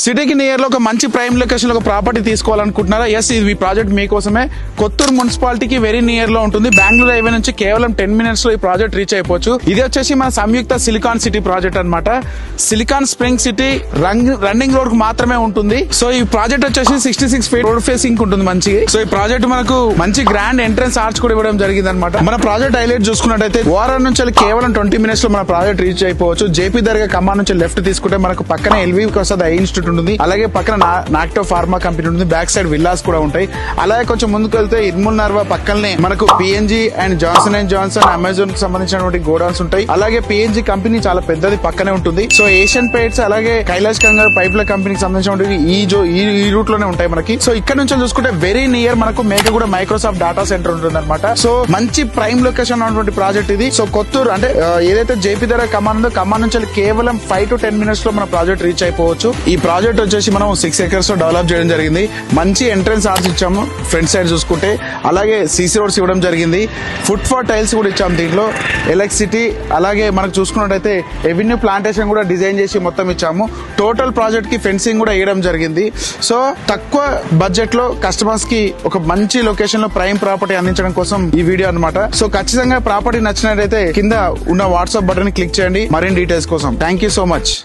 సిటీకి నియర్ లో ఒక మంచి ప్రైమ్ లొకేషన్ లో ఒక ప్రాపర్టీ తీసుకోవాలనుకుంటున్నారా? ఎస్, ఇది ప్రాజెక్ట్ మీకోసమే. కొత్తూరు మున్సిపాలిటీకి వెరీ నియర్ లో ఉంటుంది. బెంగళూరు హైవే నుంచి కేవలం 10 minutes లో ఈ ప్రాజెక్ట్ రీచ్ అయిపోవచ్చు. ఇది వచ్చేసి మన సంయుక్త సిలికాన్ సిటీ ప్రాజెక్ట్ అన్నమాట. Silicon spring city running road కు మాత్రమే ఉంటుంది. సో ఈ ప్రాజెక్ట్ వచ్చేసి 66 feet రోడ్ ఫేసింగ్ ఉంటుంది మంచి. సో ఈ ప్రాజెక్ట్ మనకు మంచి గ్రాండ్ ఎంట్రన్స్ ఆర్చ్ కూడా ఇవ్వడం జరిగింది అనమాట. మన ప్రాజెక్ట్ హైలైట్ చూసుకున్నట్టయితే ఓఆర్ఆర్ నుంచి కేవలం 20 minutes లో మన ప్రాజెక్ట్ రీచ్ అయిపోవచ్చు. జేపీ దర్గా ఖమ్మం నుంచి లెఫ్ట్ తీసుకుంటే మనకు పక్కన ఎల్వి ప్రసాద్ ఐ ఇన్స్టిట్యూట్ ఉంటుంది. అలాగే పక్కన నాక్టో ఫార్మా కంపెనీ ఉంటుంది. బ్యాక్ సైడ్ విల్లాస్ కూడా ఉంటాయి. అలాగే కొంచెం ముందుకు వెళ్తే ఇర్ముల్ నర్వా పక్కనే మనకు PNG and Johnson and Johnson Amazon కి సంబంధించినటువంటి గోడౌన్స్ ఉంటాయి. అలాగే పిఎన్జీ కంపెనీ చాలా పెద్దది పక్కనే ఉంటుంది. సో ఏషియన్ పెయింట్స్ అలాగే కైలాష్ కంగర్ పైప్ల కంపెనీకి సంబంధించినటువంటి ఈ రూట్ లోనే ఉంటాయి మనకి. సో ఇక్కడ నుంచి చూసుకుంటే వెరీ నియర్ మనకు మేకగూడ మైక్రోసాఫ్ట్ డేటా సెంటర్ ఉంటుంది అనమాట. సో మంచి ప్రైమ్ లొకేషన్ ఉన్నటువంటి ప్రాజెక్ట్ ఇది. సో కొత్తూరు అంటే ఏదైతే జేపీ దగ్గర ఖమ్మం ఉందో ఖమ్మం నుంచి కేవలం 5 to 10 minutes లో మన ప్రాజెక్ట్ రీచ్ అయిపోవచ్చు. ఈ ప్రాజెక్ట్ వచ్చేసి మనం 6 acres లో డెవలప్ చేయడం జరిగింది. మంచి ఎంట్రన్స్ ఆర్చ్ ఇచ్చాము ఫ్రంట్ సైడ్ చూసుకుంటే. అలాగే సీసీ రోడ్స్ ఇవ్వడం జరిగింది. ఫుట్ ఫార్ టైల్స్ కూడా ఇచ్చాము దీంట్లో. ఎలక్ట్రిసిటీ అలాగే మనకు చూసుకున్నట్టయితే ఎవెన్యూ ప్లాంటేషన్ కూడా డిజైన్ చేసి మొత్తం ఇచ్చాము. టోటల్ ప్రాజెక్ట్ కి ఫెన్సింగ్ కూడా వేయడం జరిగింది. సో తక్కువ బడ్జెట్ లో కస్టమర్స్ కి ఒక మంచి లొకేషన్ లో ప్రైమ్ ప్రాపర్టీ అందించడం కోసం ఈ వీడియో అన్నమాట. సో ఖచ్చితంగా ప్రాపర్టీ నచ్చినట్లయితే కింద ఉన్న వాట్సాప్ బటన్ ని క్లిక్ చేయండి మరిన్ని డీటెయిల్స్ కోసం. Thank you so much.